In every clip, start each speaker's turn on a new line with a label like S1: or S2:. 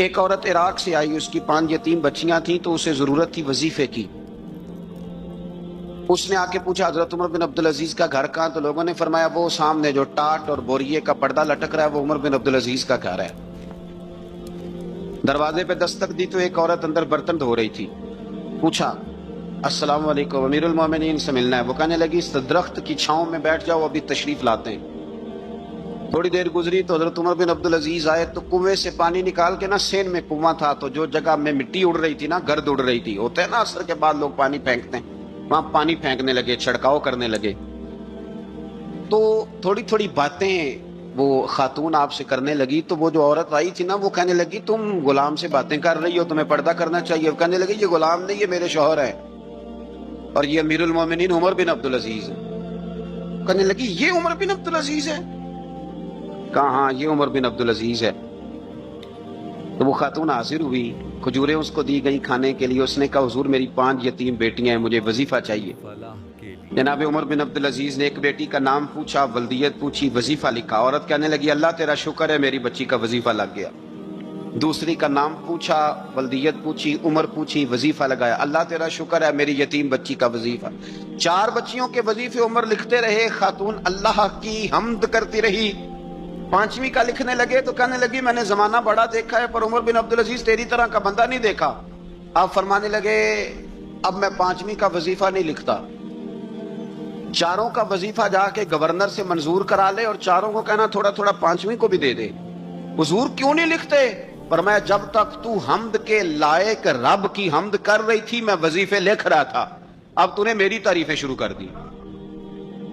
S1: ایک عورت عراق سے آئی، اس کی 5 یتیم بچیاں تھیں تو اسے ضرورت تھی وظیفے کی۔ اس نے آ کے پوچھا حضرت عمر بن عبدالعزیز کا گھر کہاں؟ تو لوگوں نے فرمایا وہ سامنے جو ٹاٹ اور بوریے کا پردہ لٹک رہا ہے وہ عمر بن عبدالعزیز کا گھر ہے۔ دروازے پہ دستک دی تو ایک عورت اندر برتن دھو رہی تھی۔ پوچھا السلام علیکم، امیر المومنین سے ملنا ہے۔ وہ کہنے لگی اس درخت کی چھاؤں میں بیٹھ جاؤ، ابھی تشریف لاتے ہیں۔ تھوڑی دیر گزری تو حضرت عمر بن عبدالعزیز آئے تو کنویں سے پانی نکال کے نا، سین میں کنواں تھا تو جو جگہ میں مٹی اڑ رہی تھی نا، گرد اڑ رہی تھی، ہوتا ہے نا عصر کے بعد لوگ پانی پھینکتے ہیں، وہاں پانی پھینکنے لگے، چھڑکاؤ کرنے لگے۔ تو تھوڑی تھوڑی باتیں وہ خاتون آپ سے کرنے لگی تو وہ جو عورت آئی تھی نا وہ کہنے لگی تم غلام سے باتیں کر رہی ہو، تمہیں پردہ کرنا چاہیے۔ وہ کہنے لگی یہ غلام نہیں، یہ میرے شوہر ہیں اور یہ امیر المومنین عمر بن عبدالعزیز ہے۔ کہنے لگی یہ عمر بن عبدالعزیز ہے؟ کہا ہاں یہ عمر بن عبدالعزیز ہے۔ تو وہ خاتون حاضر ہوئی، کھجوریں اس کو دی گئی کھانے کے لیے۔ اس نے کہا حضور میری 5 یتیم بیٹیاں ہیں، مجھے وظیفہ چاہیے۔ جناب عمر بن عبدالعزیز نے ایک بیٹی کا نام پوچھا، ولدیت پوچھی، وظیفہ لکھا۔ عورت کہنے لگی اللہ تیرا شکر ہے میری بچی کا وظیفہ لگ گیا۔ دوسری کا نام پوچھا، ولدیت پوچھی، عمر پوچھی، وظیفہ لگایا۔ اللہ تیرا شکر ہے میری یتیم بچی کا وظیفہ۔ 4 بچیوں کے وظیفے عمر لکھتے رہے، خاتون اللہ کی حمد کرتی رہی۔ 5ویں کا لکھنے لگے تو کہنے لگی میں نے زمانہ بڑا دیکھا ہے پر عمر بن عبدالعزیز تیری طرح کا بندہ نہیں دیکھا۔ آپ فرمانے لگے اب میں 5ویں کا وظیفہ نہیں لکھتا، 4 کا وظیفہ جا کے گورنر سے منظور کرا لے اور 4 کو کہنا تھوڑا تھوڑا 5ویں کو بھی دے دے۔ حضور کیوں نہیں لکھتے؟ فرمایا جب تک تو حمد کے لائق رب کی حمد کر رہی تھی میں وظیفے لکھ رہا تھا، اب تو نے میری تعریفیں شروع کر دی۔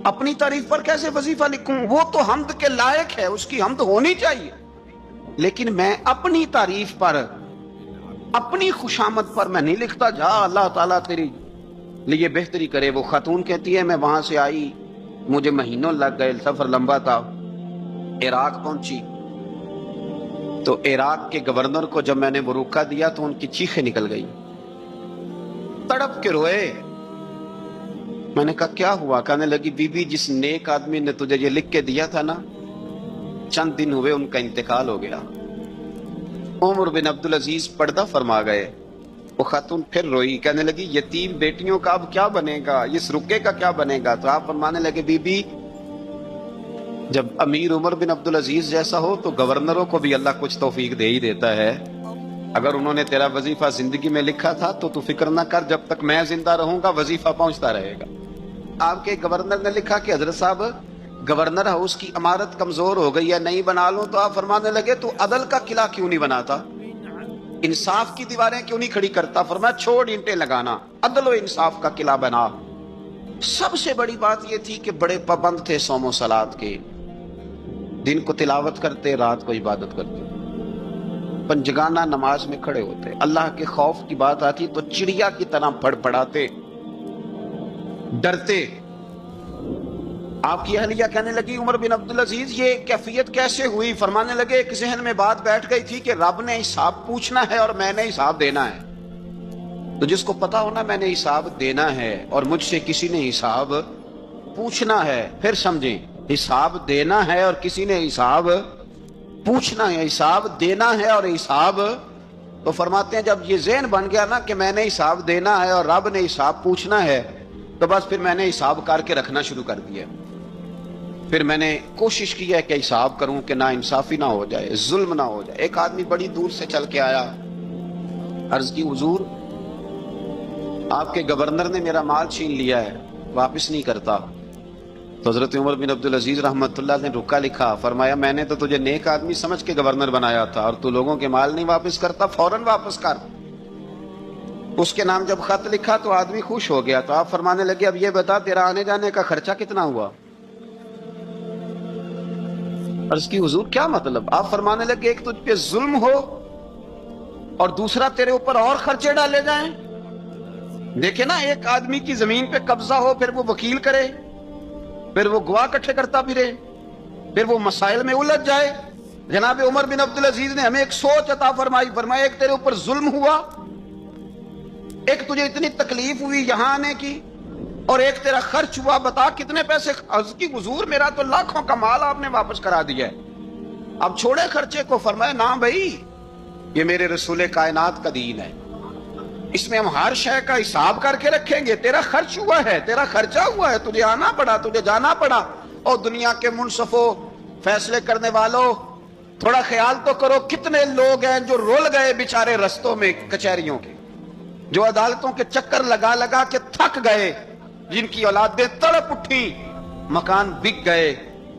S1: اپنی تعریف پر کیسے وظیفہ لکھوں؟ وہ تو حمد کے لائق ہے، اس کی حمد ہونی چاہیے، لیکن میں اپنی تعریف پر، اپنی خوشامد پر میں نہیں لکھتا۔ جا اللہ تعالیٰ تیری لیے بہتری کرے۔ وہ خاتون کہتی ہے میں وہاں سے آئی، مجھے مہینوں لگ گئے، سفر لمبا تھا، عراق پہنچی تو عراق کے گورنر کو جب میں نے وہ روکا دیا تو ان کی چیخیں نکل گئی، تڑپ کے روئے۔ میں نے کہا کیا ہوا؟ کہنے لگی بی بی جس نیک آدمی نے تجھے یہ لکھ کے دیا تھا نا، چند دن ہوئے ان کا انتقال ہو گیا۔ عمر بن عبدالعزیز پردہ فرما گئے۔ وہ خاتون پھر روئی، کہنے لگی یتیم بیٹیوں کا اب کیا بنے گا، اس رکے کا کیا بنے گا؟ تو آپ فرمانے لگے بی بی جب امیر عمر بن عبدالعزیز جیسا ہو تو گورنروں کو بھی اللہ کچھ توفیق دے ہی دیتا ہے۔ اگر انہوں نے تیرا وظیفہ زندگی میں لکھا تھا تو تو فکر نہ کر، جب تک میں زندہ رہوں گا وظیفہ پہنچتا رہے گا۔ آپ کے گورنر نے لکھا کہ حضرت صاحب گورنر ہاؤس کی عمارت کمزور ہو گئی ہے، نہیں بنا لوں؟ تو آپ فرمانے لگے تو عدل کا قلعہ کیوں نہیں بناتا، انصاف کی دیواریں کیوں نہیں کھڑی کرتا؟ فرمایا چھوڑ اینٹیں لگانا، عدل و انصاف کا قلعہ بنا۔ سب سے بڑی بات یہ تھی کہ بڑے پابند تھے صوم و صلات کے، دن کو تلاوت کرتے، رات کو عبادت کرتے، پنجگانہ نماز میں کھڑے ہوتے، اللہ کے خوف کی بات آتی تو چڑیا کی طرح پڑ پڑاتے، ڈرتے۔ آپ کی اہلیہ کہنے لگی عمر بن عبدالعزیز یہ کیفیت کیسے ہوئی؟ فرمانے لگے ایک ذہن میں بات بیٹھ گئی تھی کہ رب نے حساب پوچھنا ہے اور میں نے حساب دینا ہے، تو جس کو پتا ہونا میں نے حساب دینا ہے اور مجھ سے کسی نے حساب پوچھنا ہے، پھر سمجھیں، حساب دینا ہے اور کسی نے حساب پوچھنا ہے، حساب دینا ہے اور حساب، تو فرماتے ہیں جب یہ ذہن بن گیا نا کہ میں نے حساب دینا ہے اور رب نے حساب پوچھنا ہے تو بس پھر میں نے حساب کر کے رکھنا شروع کر دیا۔ پھر میں نے کوشش کی ہے کہ حساب کروں کہ نا انصافی نہ ہو جائے، ظلم نہ ہو جائے۔ ایک آدمی بڑی دور سے چل کے آیا، عرض کی حضور آپ کے گورنر نے میرا مال چھین لیا ہے، واپس نہیں کرتا۔ تو حضرت عمر بن عبدالعزیز رحمۃ اللہ نے رکا لکھا، فرمایا میں نے تو تجھے نیک آدمی سمجھ کے گورنر بنایا تھا اور تو لوگوں کے مال نہیں واپس کرتا، فوراً واپس کر۔ اس کے نام جب خط لکھا تو آدمی خوش ہو گیا، تو آپ فرمانے لگے اب یہ بتا تیرا آنے جانے کا خرچہ کتنا ہوا؟ عرض کی حضور کیا مطلب؟ آپ فرمانے لگے ایک تجھ پہ ظلم ہو اور دوسرا تیرے اوپر اور خرچے ڈالے جائیں۔ دیکھیں نا ایک آدمی کی زمین پہ قبضہ ہو، پھر وہ وکیل کرے، پھر وہ گواہ اکٹھے کرتا پھرے، پھر وہ مسائل میں الجھ جائے۔ جناب عمر بن عبدالعزیز نے ہمیں ایک سوچ عطا فرمائی، فرمایا ایک تیرے اوپر ظلم ہوا، ایک تجھے اتنی تکلیف ہوئی یہاں آنے کی، اور ایک تیرا خرچ ہوا، بتا کتنے پیسے؟ عرض کی حضور میرا تو لاکھوں کا مال آپ نے واپس کرا دیا ہے، اب چھوڑے خرچے کو۔ فرمایا نہ بھائی یہ میرے رسول کائنات کا دین ہے، اس میں ہم ہر شے کا حساب کر کے رکھیں گے. تیرا خرچ ہوا ہے، تیرا خرچہ ہوا ہے، تجھے آنا پڑا، تجھے جانا پڑا. اور دنیا کے منصفوں، فیصلے کرنے والوں، تھوڑا خیال تو کرو کتنے لوگ ہیں جو رول گئے بیچارے رستوں میں کچہریوں کے، جو عدالتوں کے چکر لگا لگا کے تھک گئے، جن کی اولادیں تڑپ اٹھی، مکان بک گئے.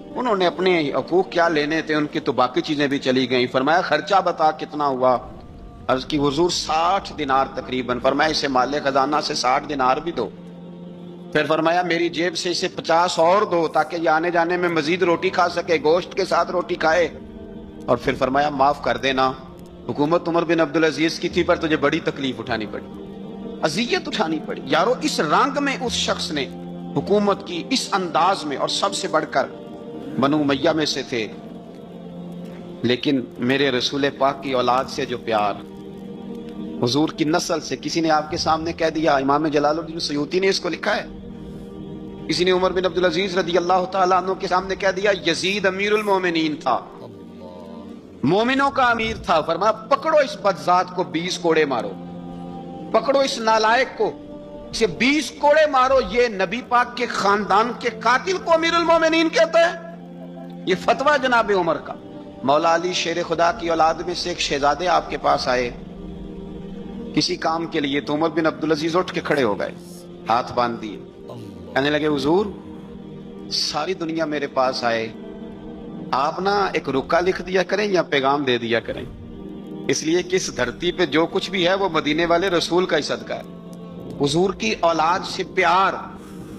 S1: انہوں نے اپنے حقوق کیا لینے تھے، ان کی تو باقی چیزیں بھی چلی گئیں. فرمایا خرچہ بتا کتنا ہوا؟ عرض کی حضور 60 دینار تقریباً. فرمایا اسے مال خزانہ سے 60 دینار بھی دو. پھر فرمایا میری جیب سے اسے 50 اور دو تاکہ یہ آنے جانے میں مزید روٹی کھا سکے، گوشت کے ساتھ روٹی کھائے. اور پھر فرمایا معاف کر دینا، حکومت عمر بن عبدالعزیز کی تھی پر تجھے بڑی تکلیف اٹھانی پڑی، اذیت اٹھانی پڑی. یارو اس رنگ میں اس شخص نے حکومت کی، اس انداز میں، اور سب سے بڑھ کر بنو امیہ میں سے تھے. لیکن میرے رسول پاک کی اولاد سے جو پیار، حضور کی نسل سے، کسی نے آپ کے سامنے کہہ دیا، امام جلال الدین سیوطی نے اس کو لکھا ہے، کسی نے عمر بن عبدالعزیز رضی اللہ تعالیٰ عنہ کے سامنے کہہ دیا یزید امیر المومنین تھا، مومنوں کا امیر تھا. فرمایا پکڑو اس بدذات کو 20 کوڑے مارو، پکڑو اس نالائق کو، اسے 20 کوڑے مارو. یہ نبی پاک کے خاندان کے قاتل کو امیر المومنین کہتا ہے. یہ فتویٰ جناب عمر کا. مولا علی شیر خدا کی اولاد میں سے ایک شہزادے آپ کے پاس آئے کسی کام کے لیے، تو عمر بن عبدالعزیز اٹھ کے کھڑے ہو گئے، ہاتھ باندھ دیے، کہنے لگے حضور ساری دنیا میرے پاس آئے، آپ نا ایک رکا لکھ دیا کریں یا پیغام دے دیا کریں، اس لیے کہ اس دھرتی پہ جو کچھ بھی ہے وہ مدینے والے رسول کا ہی صدقہ ہے. حضور کی اولاد سے پیار،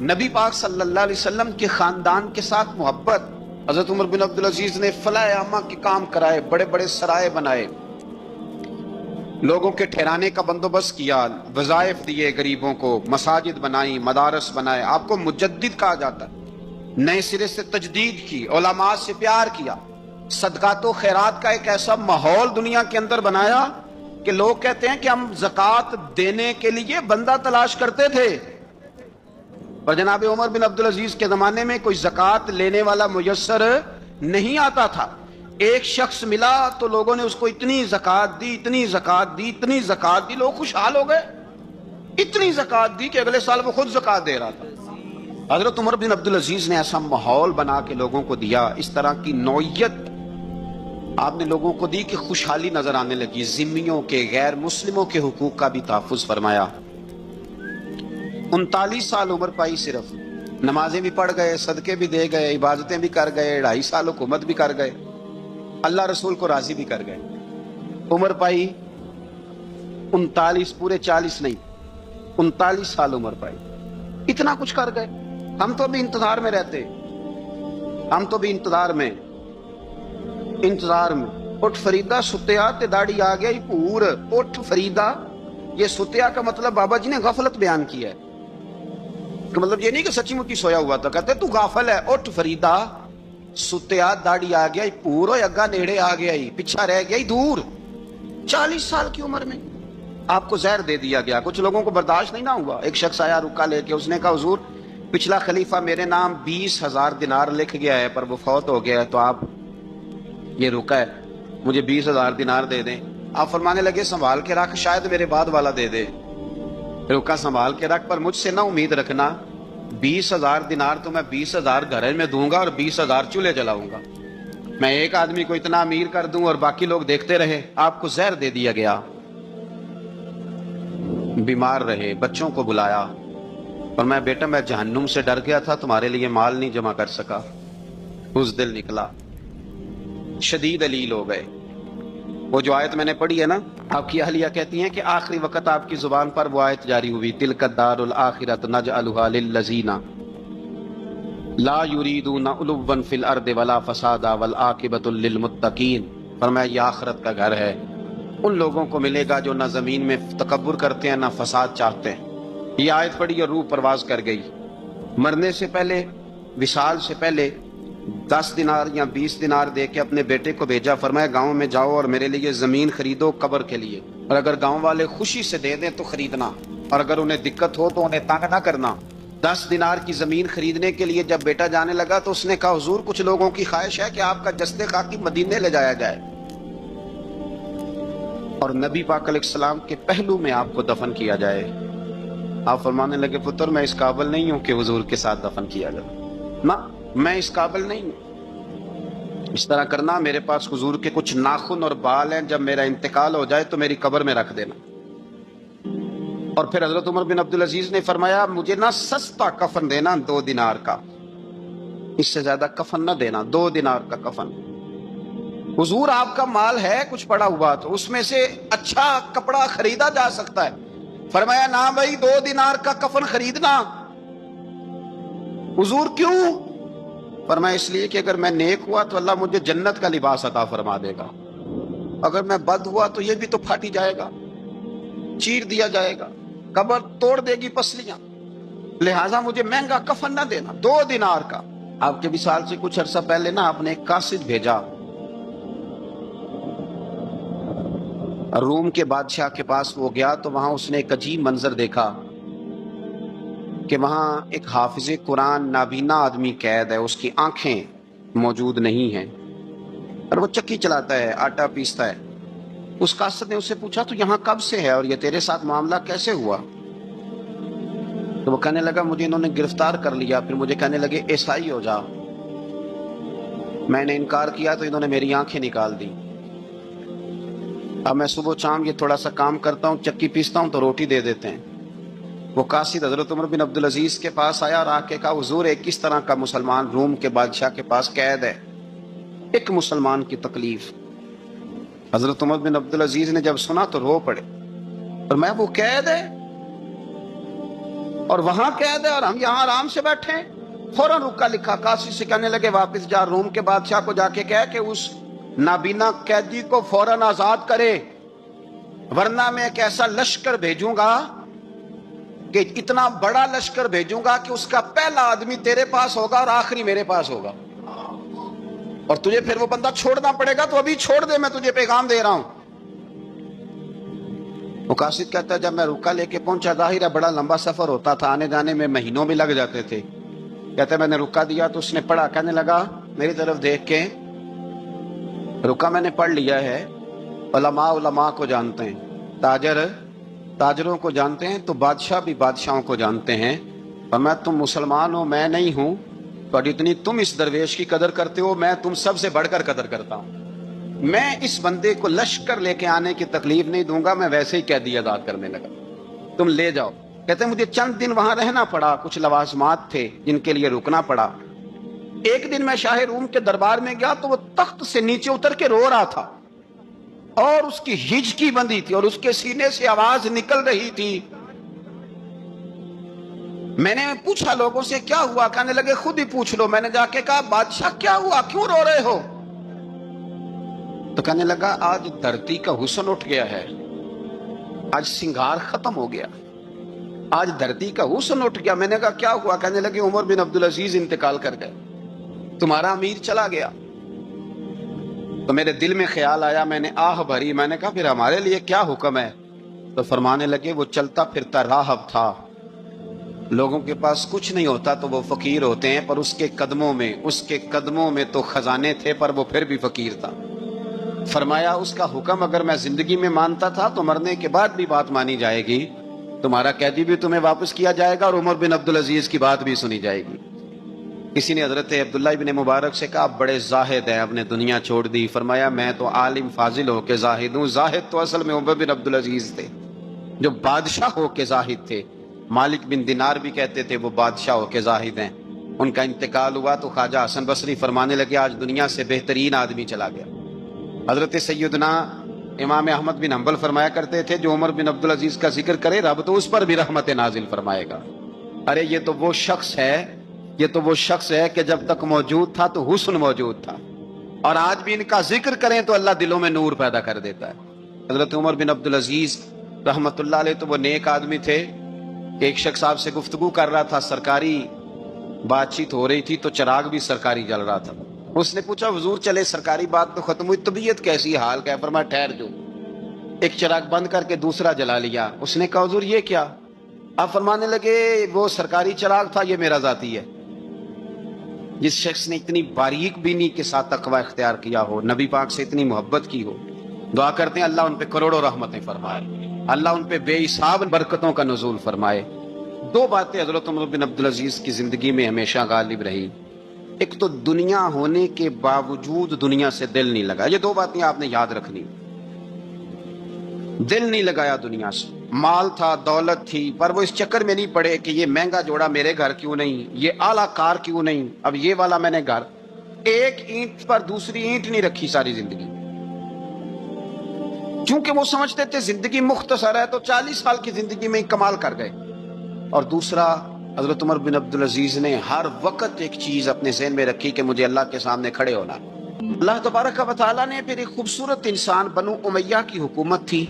S1: نبی پاک صلی اللہ علیہ وسلم کے خاندان کے ساتھ محبت. حضرت عمر بن عبدالعزیز نے فلاح عامہ کے کام کرائے، بڑے بڑے سرائے بنائے، لوگوں کے ٹھہرانے کا بندوبست کیا، وظائف دیے غریبوں کو، مساجد بنائی، مدارس بنائے. آپ کو مجدد کہا جاتا ہے. نئے سرے سے تجدید کی، علماء سے پیار کیا، صدقات و خیرات کا ایک ایسا ماحول دنیا کے اندر بنایا کہ لوگ کہتے ہیں کہ ہم زکوٰۃ دینے کے لیے بندہ تلاش کرتے تھے، اور جناب عمر بن عبدالعزیز کے زمانے میں کوئی زکوٰۃ لینے والا میسر نہیں آتا تھا. ایک شخص ملا تو لوگوں نے اس کو اتنی زکوٰۃ دی، اتنی زکوٰۃ دی، اتنی زکوٰۃ دی، لوگ خوشحال ہو گئے. اتنی زکوٰۃ دی کہ اگلے سال وہ خود زکوٰۃ دے رہا تھا. حضرت عمر بن عبدالعزیز نے ایسا ماحول بنا کے لوگوں کو دیا، اس طرح کی نوعیت آپ نے لوگوں کو دی کہ خوشحالی نظر آنے لگی. ذمیوں کے، غیر مسلموں کے حقوق کا بھی تحفظ فرمایا. 39 سال عمر پائی، صرف نمازیں بھی پڑھ گئے، صدقے بھی دے گئے، عبادتیں بھی کر گئے، 2.5 سال حکومت بھی کر گئے، اللہ رسول کو راضی بھی کر گئے. عمر پائی 39، پورے 40 نہیں، 39 سال عمر پائی. اتنا کچھ کر گئے. ہم تو بھی انتظار میں رہتے، ہم تو بھی انتظار میں. اٹھ فریدہ ستیا تے داڑھی آ گیا پور. اٹھ فریدہ، یہ ستیا کا مطلب بابا جی نے غفلت بیان کیا ہے، کہ مطلب یہ نہیں کہ سچی مچی سویا ہوا تھا، کہتے تو غافل ہے. اٹھ فریدہ ستیا داڑھی آ گیا پور، اگا نیڑے آ گیا، پیچھا رہ گیا دور. 40 سال کی عمر میں آپ کو زہر دے دیا گیا. کچھ لوگوں کو برداشت نہیں نہ ہوا. ایک شخص آیا رکا لے کے، اس نے کہا حضور پچھلا خلیفہ میرے نام 20,000 دینار لکھ گیا ہے پر وہ فوت ہو گیا ہے، تو آپ یہ رکا ہے مجھے 20,000 دینار دے دیں. آپ فرمانے لگے سنبھال کے رکھ، شاید میرے بعد والا دے دے. رکا سنبھال کے رکھ، پر مجھ سے نہ امید رکھنا 20,000 دینار تو میں 20,000 گھر میں دوں گا اور 20,000 چولہے جلاؤں گا. میں ایک آدمی کو اتنا امیر کر دوں اور باقی لوگ دیکھتے رہے. آپ کو زہر دے دیا گیا، بیمار رہے، بچوں کو بلایا اور میں بیٹا میں جہنم سے ڈر گیا تھا، تمہارے لیے مال نہیں جمع کر سکا. اس دل نکلا، شدید علیل ہو گئے. وہ جو آیت میں نے پڑھی ہے نا، آپ کی اہلیہ کہتی ہیں کہ آخری وقت آپ کی زبان پر وہ آیت جاری ہوئی، تلک الدار الآخرۃ نجعلھا للذین لا یریدون علوا فی الارض ولا فسادا والعاقبۃ للمتقین. فرمایا یہ آخرت کا گھر ہے، ان لوگوں کو ملے گا جو نہ زمین میں تکبر کرتے ہیں نہ فساد چاہتے ہیں. یہ آیت پڑھی اور روح پرواز کر گئی. مرنے سے پہلے، وصال سے پہلے 10 دینار یا 20 دینار دے کے اپنے بیٹے کو بھیجا. فرمایا گاؤں میں جاؤ اور میرے لیے زمین خریدو قبر کے لیے، اور اگر گاؤں والے خوشی سے دے دیں تو خریدنا، اور اگر انہیں دقت ہو تو انہیں تنگ نہ کرنا. 10 دینار کی زمین خریدنے کے لیے جب بیٹا جانے لگا تو اس نے کہا حضور کچھ لوگوں کی خواہش ہے کہ آپ کا جسد خاکی مدینے لے جایا جائے. اور نبی پاک علیہ السلام کے پہلو میں آپ کو دفن کیا جائے۔ آپ فرمانے لگے پتر میں اس قابل نہیں ہوں کہ حضور کے ساتھ دفن کیا جائے، نہ میں اس قابل نہیں ہوں۔ اس طرح کرنا، میرے پاس حضور کے کچھ ناخن اور بال ہیں، جب میرا انتقال ہو جائے تو میری قبر میں رکھ دینا۔ اور پھر حضرت عمر بن عبدالعزیز نے فرمایا مجھے نہ سستا کفن دینا 2 دینار کا، اس سے زیادہ کفن نہ دینا، 2 دینار کا کفن۔ حضور آپ کا مال ہے کچھ پڑا ہوا تو اس میں سے اچھا کپڑا خریدا جا سکتا ہے۔ فرمایا نہ بھائی 2 دینار کا کفن خریدنا۔ حضور کیوں؟ فرمایا اس لیے کہ اگر میں نیک ہوا تو اللہ مجھے جنت کا لباس عطا فرما دے گا، اگر میں بد ہوا تو یہ بھی تو پھاٹی جائے گا، چیر دیا جائے گا، قبر توڑ دے گی پسلیاں، لہٰذا مجھے مہنگا کفن نہ دینا، 2 دینار کا۔ آپ کے وصال سے کچھ عرصہ پہلے نا آپ نے ایک قاصد بھیجا، روم کے بادشاہ کے پاس وہ گیا تو وہاں اس نے ایک عجیب منظر دیکھا کہ وہاں ایک حافظ قرآن نابینا آدمی قید ہے، اس کی آنکھیں موجود نہیں ہیں اور وہ چکی چلاتا ہے، آٹا پیستا ہے۔ اس قاصد نے اس سے پوچھا تو یہاں کب سے ہے اور یہ تیرے ساتھ معاملہ کیسے ہوا؟ تو وہ کہنے لگا مجھے انہوں نے گرفتار کر لیا، پھر مجھے کہنے لگے عیسائی ہو جا، میں نے انکار کیا تو انہوں نے میری آنکھیں نکال دی۔ اب میں صبح شام یہ تھوڑا سا کام کرتا ہوں، چکی پیستا ہوں تو روٹی دے دیتے ہیں۔ وہ قاصد حضرت عمر بن عبدالعزیز کے پاس آیا اور آ کے کہا حضور ایک کس طرح کا مسلمان روم کے بادشاہ کے پاس قید ہے، ایک مسلمان کی تکلیف۔ حضرت عمر بن عبدالعزیز نے جب سنا تو رو پڑے، اور میں وہ قید ہے اور وہاں قید ہے اور ہم یہاں آرام سے بیٹھے ہیں۔ فوراً رکا لکھا قاصد سے کہنے لگے واپس جا، روم کے بادشاہ کو جا کے کہہ کہ اس نابینا قیدی کو فوراً آزاد کرے، ورنہ میں ایک ایسا لشکر بھیجوں گا کہ اتنا بڑا لشکر بھیجوں گا کہ اس کا پہلا آدمی تیرے پاس ہوگا اور آخری میرے پاس ہوگا، اور تجھے پھر وہ بندہ چھوڑنا پڑے گا، تو ابھی چھوڑ دے، میں تجھے پیغام دے رہا ہوں۔ وہ قاصد کہتا ہے جب میں رکا لے کے پہنچا، ظاہر ہے بڑا لمبا سفر ہوتا تھا، آنے جانے میں مہینوں بھی لگ جاتے تھے۔ کہتا ہے میں نے رکا دیا تو اس نے پڑھا، کہنے لگا میری طرف دیکھ کے رکا میں نے پڑھ لیا ہے، علماء علماء کو جانتے ہیں، تاجر تاجروں کو جانتے ہیں، تو بادشاہ بھی بادشاہوں کو جانتے ہیں، اور میں تم مسلمان ہو میں نہیں ہوں، اور جتنی تم اس درویش کی قدر کرتے ہو میں تم سب سے بڑھ کر قدر کرتا ہوں۔ میں اس بندے کو لشکر لے کے آنے کی تکلیف نہیں دوں گا، میں ویسے ہی قیدی آزاد کرنے لگا، تم لے جاؤ۔ کہتے ہیں مجھے چند دن وہاں رہنا پڑا، کچھ لوازمات تھے جن کے لیے رکنا پڑا۔ ایک دن میں شاہ روم کے دربار میں گیا تو وہ تخت سے نیچے اتر کے رو رہا تھا اور اس کی ہچکی بندھی تھی اور اس کے سینے سے آواز نکل رہی تھی۔ میں نے پوچھا لوگوں سے کیا ہوا، کہنے لگے خود ہی پوچھ لو۔ میں نے جا کے کہا بادشاہ کیا ہوا، کیوں رو رہے ہو؟ تو کہنے لگا آج دھرتی کا حسن اٹھ گیا ہے، آج سنگار ختم ہو گیا، آج دھرتی کا حسن اٹھ گیا۔ میں نے کہا کیا ہوا؟ کہنے لگے عمر بن عبدالعزیز انتقال کر گئے، تمہارا امیر چلا گیا۔ تو میرے دل میں خیال آیا، میں نے آہ بھری، میں نے کہا پھر ہمارے لیے کیا حکم ہے؟ تو فرمانے لگے وہ چلتا پھرتا راہب تھا، لوگوں کے پاس کچھ نہیں ہوتا تو وہ فقیر ہوتے ہیں، پر اس کے قدموں میں تو خزانے تھے، پر وہ پھر بھی فقیر تھا۔ فرمایا اس کا حکم اگر میں زندگی میں مانتا تھا تو مرنے کے بعد بھی بات مانی جائے گی، تمہارا قیدی بھی تمہیں واپس کیا جائے گا اور عمر بن عبدالعزیز کی بات بھی سنی جائے گی۔ کسی نے حضرت عبداللہ ابن مبارک سے کہا آپ بڑے زاہد ہیں، آپ نے دنیا چھوڑ دی۔ فرمایا میں تو عالم فاضل ہو کے زاہد ہوں، زاہد تو اصل میں عمر بن عبدالعزیز تھے جو بادشاہ ہو کے زاہد تھے۔ مالک بن دینار بھی کہتے تھے وہ بادشاہ ہو کے زاہد ہیں۔ ان کا انتقال ہوا تو خواجہ حسن بصری فرمانے لگے آج دنیا سے بہترین آدمی چلا گیا۔ حضرت سیدنا امام احمد بن حنبل فرمایا کرتے تھے جو عمر بن عبدالعزیز کا ذکر کرے رب تو اس پر بھی رحمت نازل فرمائے گا۔ ارے یہ تو وہ شخص ہے کہ جب تک موجود تھا تو حسن موجود تھا، اور آج بھی ان کا ذکر کریں تو اللہ دلوں میں نور پیدا کر دیتا ہے۔ حضرت عمر بن عبدالعزیز رحمت اللہ علیہ تو وہ نیک آدمی تھے کہ ایک شخص آپ سے گفتگو کر رہا تھا، سرکاری بات چیت ہو رہی تھی تو چراغ بھی سرکاری جل رہا تھا۔ اس نے پوچھا حضور چلے سرکاری بات تو ختم ہوئی، طبیعت کیسی، حال کیا؟ فرمایا ٹھہر جو، ایک چراغ بند کر کے دوسرا جلا لیا۔ اس نے کہا حضور یہ کیا؟ آپ فرمانے لگے وہ سرکاری چراغ تھا، یہ میرا ذاتی ہے۔ جس شخص نے اتنی باریک بینی کے ساتھ تقوی اختیار کیا ہو، نبی پاک سے اتنی محبت کی ہو، دعا کرتے ہیں اللہ ان پہ کروڑوں رحمتیں فرمائے، اللہ ان پہ بے حساب برکتوں کا نزول فرمائے۔ دو باتیں حضرت عمر بن عبدالعزیز کی زندگی میں ہمیشہ غالب رہی، ایک تو دنیا ہونے کے باوجود دنیا سے دل نہیں لگا، یہ دو باتیں آپ نے یاد رکھنی۔ دل نہیں لگایا دنیا سے، مال تھا، دولت تھی، پر وہ اس چکر میں نہیں پڑے کہ یہ مہنگا جوڑا میرے گھر کیوں نہیں، یہ اعلیٰ کار کیوں نہیں، اب یہ والا میں نے گھر، ایک اینٹ پر دوسری اینٹ نہیں رکھی ساری زندگی، کیونکہ وہ سمجھتے تھے زندگی مختصر ہے، تو 40 سال کی زندگی میں ہی کمال کر گئے۔ اور دوسرا، حضرت عمر بن عبدالعزیز نے ہر وقت ایک چیز اپنے ذہن میں رکھی کہ مجھے اللہ کے سامنے کھڑے ہونا۔ اللہ تبارک و تعالیٰ نے پھر ایک خوبصورت انسان، بنو امیہ کی حکومت تھی،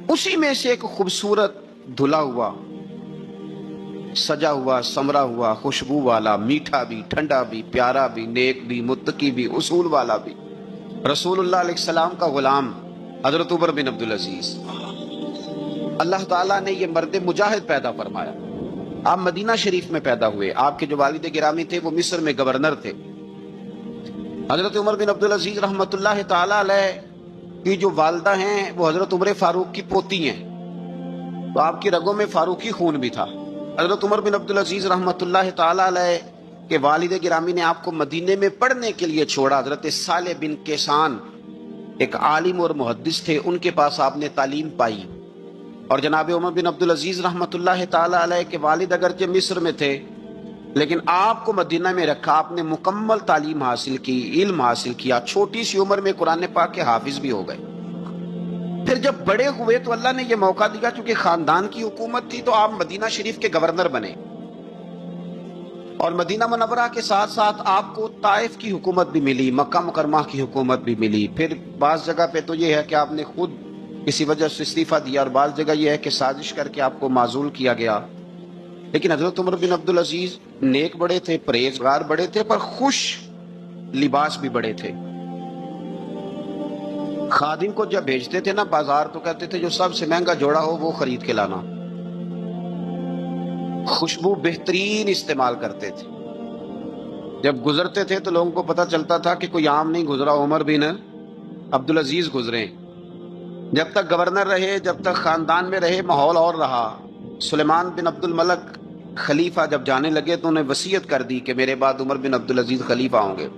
S1: اسی میں سے ایک خوبصورت دھلا ہوا، سجا ہوا، سمرا ہوا، خوشبو والا، میٹھا بھی، ٹھنڈا بھی، پیارا بھی، نیک بھی، متقی بھی، اصول والا بھی، رسول اللہ علیہ السلام کا غلام حضرت عمر بن عبدالعزیز، اللہ تعالیٰ نے یہ مرد مجاہد پیدا فرمایا۔ آپ مدینہ شریف میں پیدا ہوئے، آپ کے جو والد گرامی تھے وہ مصر میں گورنر تھے۔ حضرت عمر بن عبدالعزیز رحمۃ اللہ تعالی علیہ کی جو والدہ ہیں وہ حضرت عمر فاروق کی پوتی ہیں، تو آپ کی رگوں میں فاروقی خون بھی تھا۔ حضرت عمر بن عبدالعزیز رحمۃ اللہ تعالی علیہ کے والد گرامی نے آپ کو مدینے میں پڑھنے کے لیے چھوڑا۔ حضرت صالح بن کیسان ایک عالم اور محدث تھے، ان کے پاس آپ نے تعلیم پائی، اور جناب عمر بن عبدالعزیز رحمۃ اللہ تعالی علیہ کے والد اگرچہ مصر میں تھے لیکن آپ کو مدینہ میں رکھا، آپ نے مکمل تعلیم حاصل کی، علم حاصل کیا، چھوٹی سی عمر میں قرآن پاک کے حافظ بھی ہو گئے۔ پھر جب بڑے ہوئے تو اللہ نے یہ موقع دیا، چونکہ خاندان کی حکومت تھی تو آپ مدینہ شریف کے گورنر بنے، اور مدینہ منورہ کے ساتھ ساتھ آپ کو طائف کی حکومت بھی ملی، مکہ مکرمہ کی حکومت بھی ملی۔ پھر بعض جگہ پہ تو یہ ہے کہ آپ نے خود کسی وجہ سے استعفیٰ دیا، اور بعض جگہ یہ ہے کہ سازش کر کے آپ کو معزول کیا گیا۔ لیکن حضرت عمر بن عبدالعزیز نیک بڑے تھے، پرہیزگار بڑے تھے، پر خوش لباس بھی بڑے تھے۔ خادم کو جب بھیجتے تھے نا بازار تو کہتے تھے جو سب سے مہنگا جوڑا ہو وہ خرید کے لانا، خوشبو بہترین استعمال کرتے تھے۔ جب گزرتے تھے تو لوگوں کو پتہ چلتا تھا کہ کوئی عام نہیں گزرا، عمر بن عبدالعزیز گزرے۔ جب تک گورنر رہے، جب تک خاندان میں رہے، ماحول اور رہا۔ سلیمان بن عبد الملک خلیفہ جب جانے لگے تو انہیں وصیت کر دی کہ میرے بعد عمر بن عبدالعزیز خلیفہ ہوں گے۔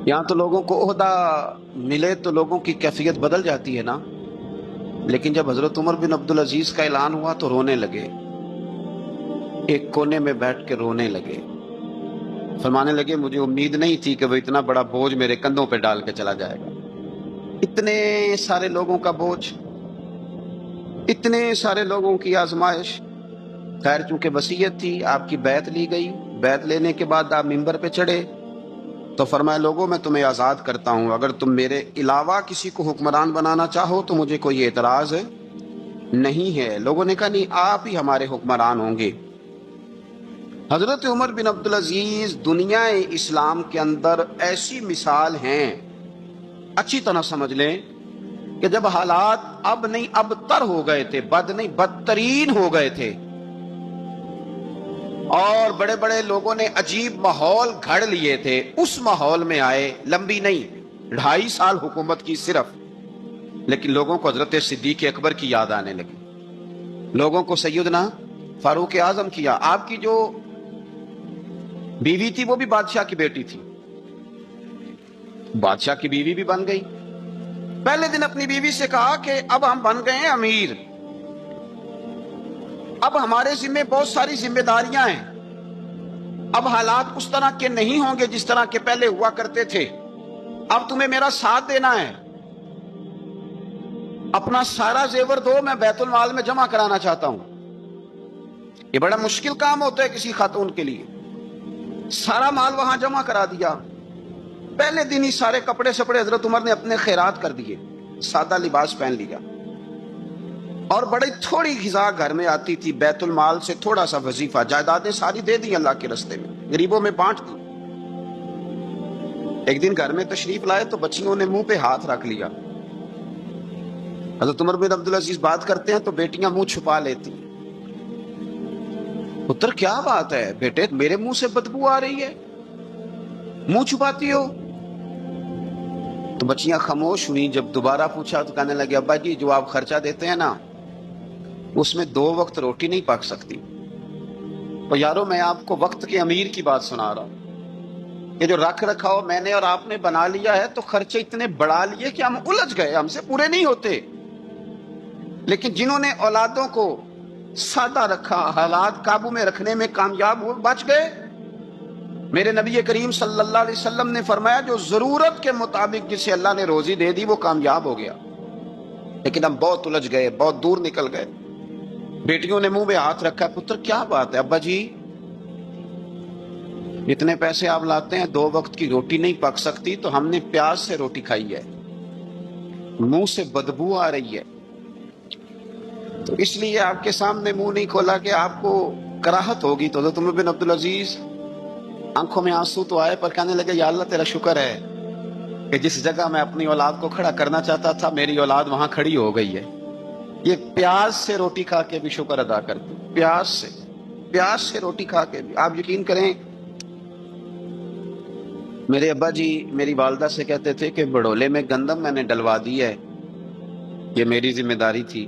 S1: یہاں تو لوگوں کو عہدہ ملے تو لوگوں کی کیفیت بدل جاتی ہے نا، لیکن جب حضرت عمر بن عبدالعزیز کا اعلان ہوا تو رونے لگے، ایک کونے میں بیٹھ کے رونے لگے، فرمانے لگے مجھے امید نہیں تھی کہ وہ اتنا بڑا بوجھ میرے کندھوں پہ ڈال کے چلا جائے گا، اتنے سارے لوگوں کا بوجھ، اتنے سارے لوگوں کی آزمائش۔ خیر چونکہ وصیت تھی، آپ کی بیعت لی گئی، بیعت لینے کے بعد آپ منبر پہ چڑھے تو فرمایا لوگوں میں تمہیں آزاد کرتا ہوں، اگر تم میرے علاوہ کسی کو حکمران بنانا چاہو تو مجھے کوئی اعتراض نہیں ہے۔ لوگوں نے کہا نہیں، آپ ہی ہمارے حکمران ہوں گے۔ حضرت عمر بن عبدالعزیز دنیا اسلام کے اندر ایسی مثال ہیں، اچھی طرح سمجھ لیں کہ جب حالات اب نہیں اب تر ہو گئے تھے، بد نہیں بدترین ہو گئے تھے، اور بڑے بڑے لوگوں نے عجیب ماحول گھڑ لیے تھے، اس ماحول میں آئے، لمبی نہیں 2.5 سال حکومت کی صرف، لیکن لوگوں کو حضرت صدیق اکبر کی یاد آنے لگی، لوگوں کو سیدنا فاروق اعظم کیا۔ آپ کی جو بیوی تھی وہ بھی بادشاہ کی بیٹی تھی، بادشاہ کی بیوی بھی بن گئی۔ پہلے دن اپنی بیوی سے کہا کہ اب ہم بن گئے ہیں امیر، اب ہمارے ذمہ بہت ساری ذمہ داریاں ہیں، اب حالات اس طرح کے نہیں ہوں گے جس طرح کے پہلے ہوا کرتے تھے، اب تمہیں میرا ساتھ دینا ہے، اپنا سارا زیور دو، میں بیت المال میں جمع کرانا چاہتا ہوں۔ یہ بڑا مشکل کام ہوتا ہے کسی خاتون کے لیے، سارا مال وہاں جمع کرا دیا۔ پہلے دن ہی سارے کپڑے سپڑے حضرت عمر نے اپنے خیرات کر دیے، سادہ لباس پہن لیا، اور بڑی تھوڑی غذا گھر میں آتی تھی، بیت المال سے تھوڑا سا وظیفہ، جائیدادیں ساری دے دی اللہ کے رستے میں، غریبوں میں بانٹ دی۔ ایک دن گھر میں تشریف لائے تو بچیوں نے منہ پہ ہاتھ رکھ لیا۔ حضرت عمر بن عبدالعزیز بات کرتے ہیں تو بیٹیاں منہ چھپا لیتی، پتر کیا بات ہے بیٹے، میرے منہ سے بدبو آ رہی ہے، منہ چھپاتی ہو؟ تو بچیاں خاموش ہوئی. جب دوبارہ پوچھا تو کہنے لگے ابا جی جو آپ خرچہ دیتے ہیں نا اس میں 2 وقت روٹی نہیں پک سکتی. اور یارو میں آپ کو وقت کے امیر کی بات سنا رہا ہوں. یہ جو رکھ رکھا ہو میں نے اور آپ نے بنا لیا ہے تو خرچے اتنے بڑھا لیے کہ ہم الجھ گئے, ہم سے پورے نہیں ہوتے. لیکن جنہوں نے اولادوں کو سادہ رکھا, حالات قابو میں رکھنے میں کامیاب ہوئے, بچ گئے. میرے نبی کریم صلی اللہ علیہ وسلم نے فرمایا جو ضرورت کے مطابق جسے اللہ نے روزی دے دی وہ کامیاب ہو گیا. لیکن ہم بہت الجھ گئے, بہت دور نکل گئے. بیٹیوں نے منہ میں ہاتھ رکھا, پتر کیا بات ہے ابا جی اتنے پیسے آپ لاتے ہیں 2 وقت کی روٹی نہیں پک سکتی. تو ہم نے پیاز سے روٹی کھائی ہے, منہ سے بدبو آ رہی ہے, تو اس لیے آپ کے سامنے منہ نہیں کھولا کہ آپ کو کراہت ہوگی. تو حضرت عمر بن عبدالعزیز آنکھوں میں آنسو تو آئے پر کہنے لگے یا اللہ تیرا شکر ہے کہ جس جگہ میں اپنی اولاد کو کھڑا کرنا چاہتا تھا میری اولاد وہاں کھڑی ہو گئی ہے. یہ پیاز سے روٹی کھا کے بھی شکر ادا کرتے, پیاز سے روٹی کھا کے بھی. آپ یقین کریں میرے ابا جی میری والدہ سے کہتے تھے کہ بڑولے میں گندم میں نے ڈلوا دی ہے, یہ میری ذمہ داری تھی.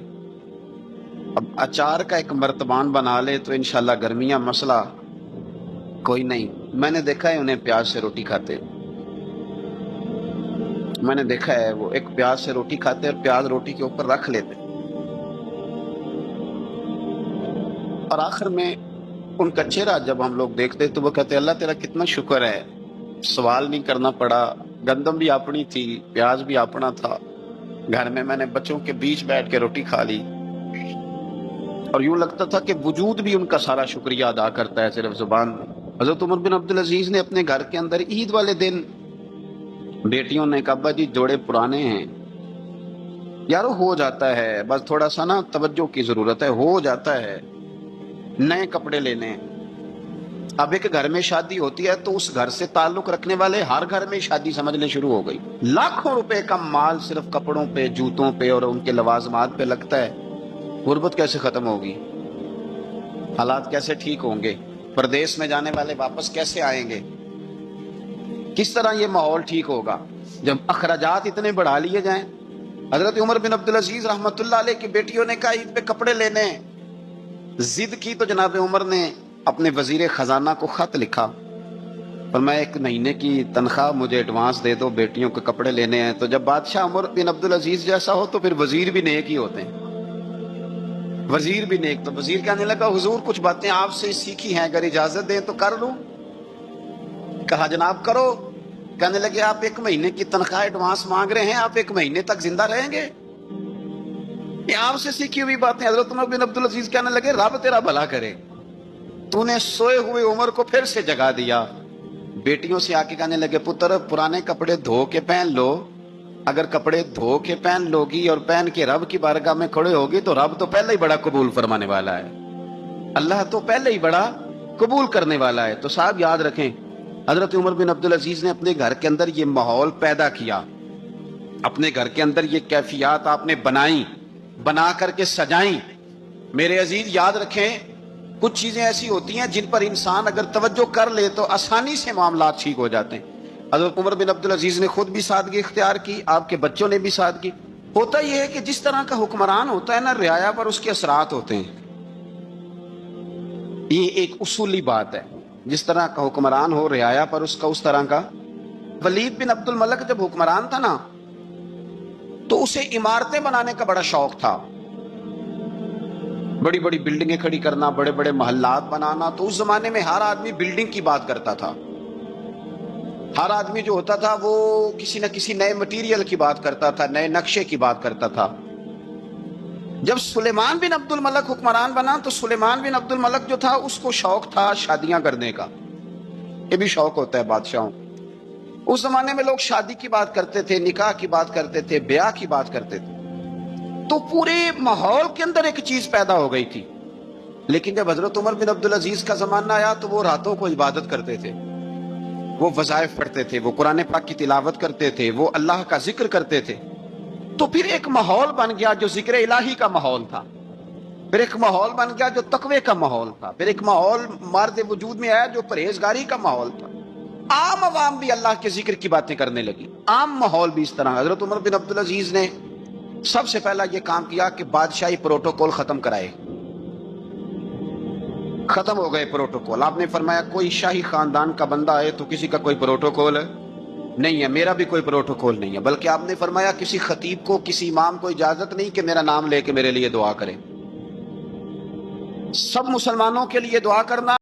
S1: اب اچار کا ایک مرتبان بنا لے تو انشاءاللہ گرمیاں مسئلہ کوئی نہیں. میں نے دیکھا ہے انہیں پیاز سے روٹی کھاتے, میں نے دیکھا ہے وہ ایک پیاز سے روٹی کھاتے اور پیاز روٹی کے اوپر رکھ لیتے. اور آخر میں ان کا چہرہ جب ہم لوگ دیکھتے تو وہ کہتے اللہ تیرا کتنا شکر ہے, سوال نہیں کرنا پڑا, گندم بھی اپنی تھی, پیاز بھی اپنا تھا, گھر میں نے بچوں کے بیچ بیٹھ کے روٹی کھا لی. اور یوں لگتا تھا کہ وجود بھی ان کا سارا شکریہ ادا کرتا ہے صرف زبان. حضرت عمر بن عبدالعزیز نے اپنے گھر کے اندر عید والے دن بیٹیوں نے کہا ابا جی جوڑے پرانے ہیں یارو ہو جاتا ہے, بس تھوڑا سا نا توجہ کی ضرورت ہے, ہو جاتا ہے, نئے کپڑے لینے. اب ایک گھر میں شادی ہوتی ہے تو اس گھر سے تعلق رکھنے والے ہر گھر میں شادی سمجھنے شروع ہو گئی. لاکھوں روپے کا مال صرف کپڑوں پہ, جوتوں پہ اور ان کے لوازمات پہ لگتا ہے. غربت کیسے ختم ہوگی, حالات کیسے ٹھیک ہوں گے, پردیس میں جانے والے واپس کیسے آئیں گے, کس طرح یہ ماحول ٹھیک ہوگا جب اخراجات اتنے بڑھا لیے جائیں. حضرت عمر بن عبدالعزیز رحمت اللہ علیہ کی بیٹیوں نے کہا عید پہ کپڑے لینے, ضد کی تو جناب عمر نے اپنے وزیر خزانہ کو خط لکھا اور میں 1 مہینے کی تنخواہ مجھے ایڈوانس دے دو, بیٹیوں کے کپڑے لینے ہیں. تو جب بادشاہ عمر بن عبدالعزیز جیسا ہو تو پھر وزیر بھی نیک ہی ہوتے ہیں, وزیر بھی نیک. تو وزیر کہنے لگا حضور کچھ باتیں آپ سے سیکھی ہیں, اگر اجازت دیں تو کر لوں. کہا جناب کرو. کہنے لگے آپ 1 مہینے کی تنخواہ ایڈوانس مانگ رہے ہیں, آپ 1 مہینے تک زندہ رہیں گے, یہ آپ سے سیکھی ہوئی باتیں. حضرت عمر بن عبدالعزیز کہنے لگے رب تیرا بھلا کرے, تو نے سوئے ہوئے عمر کو پھر سے جگا دیا. بیٹیوں سے آ کے کہنے لگے پتر پرانے کپڑے دھو کے پہن لو, اگر کپڑے دھو کے پہن لوگی اور پہن کے رب کی بارگاہ میں کھڑے ہوگی تو رب تو پہلے ہی بڑا قبول فرمانے والا ہے, اللہ تو پہلے ہی بڑا قبول کرنے والا ہے. تو صاحب یاد رکھیں حضرت عمر بن عبدالعزیز نے اپنے گھر کے اندر یہ ماحول پیدا کیا, اپنے گھر کے اندر یہ کیفیات آپ نے بنائیں, بنا کر کے سجائیں. میرے عزیز یاد رکھیں کچھ چیزیں ایسی ہوتی ہیں جن پر انسان اگر توجہ کر لے تو آسانی سے معاملات ٹھیک ہو جاتے ہیں. حضرت عمر بن عبدالعزیز نے خود بھی سادگی اختیار کی, آپ کے بچوں نے بھی سادگی. ہوتا یہ ہے کہ جس طرح کا حکمران ہوتا ہے نا رعایا پر اس کے اثرات ہوتے ہیں, یہ ایک اصولی بات ہے. جس طرح کا حکمران ہو رعایا پر اس کا اس طرح کا. ولید بن عبد الملک جب حکمران تھا نا تو اسے عمارتیں بنانے کا بڑا شوق تھا, بڑی بڑی بلڈنگیں کھڑی کرنا, بڑے بڑے محلات بنانا. تو اس زمانے میں ہر آدمی بلڈنگ کی بات کرتا تھا, ہر آدمی جو ہوتا تھا وہ کسی نہ کسی نئے مٹیریل کی بات کرتا تھا, نئے نقشے کی بات کرتا تھا. جب سلیمان بن عبد الملک حکمران بنا تو سلیمان بن عبد الملک جو تھا اس کو شوق تھا شادیاں کرنے کا, یہ بھی شوق ہوتا ہے بادشاہوں. اس زمانے میں لوگ شادی کی بات کرتے تھے, نکاح کی بات کرتے تھے, بیاہ کی بات کرتے تھے. تو پورے ماحول کے اندر ایک چیز پیدا ہو گئی تھی. لیکن جب حضرت عمر بن عبدالعزیز کا زمانہ آیا تو وہ راتوں کو عبادت کرتے تھے, وہ وظائف پڑھتے تھے, وہ قرآن پاک کی تلاوت کرتے تھے, وہ اللہ کا ذکر کرتے تھے. تو پھر ایک ماحول بن گیا جو ذکر الہی کا ماحول تھا, پھر ایک ماحول بن گیا جو تقوی کا ماحول تھا, پھر ایک ماحول مرد وجود میں آیا جو پرہیزگاری کا ماحول تھا. عام عوام بھی اللہ کے ذکر کی باتیں کرنے لگی، عام ماحول بھی اس طرح۔ حضرت عمر بن عبدالعزیز نے سب سے پہلا یہ کام کیا کہ بادشاہی پروٹوکول ختم کرائے۔ ختم ہو گئے پروٹوکول۔ آپ نے فرمایا کوئی شاہی خاندان کا بندہ آئے تو کسی کا کوئی پروٹوکول نہیں ہے، میرا بھی کوئی پروٹوکول نہیں ہے، بلکہ آپ نے فرمایا کسی خطیب کو، کسی امام کو اجازت نہیں کہ میرا نام لے کے میرے لیے دعا کرے۔ سب مسلمانوں کے لیے دعا کرنا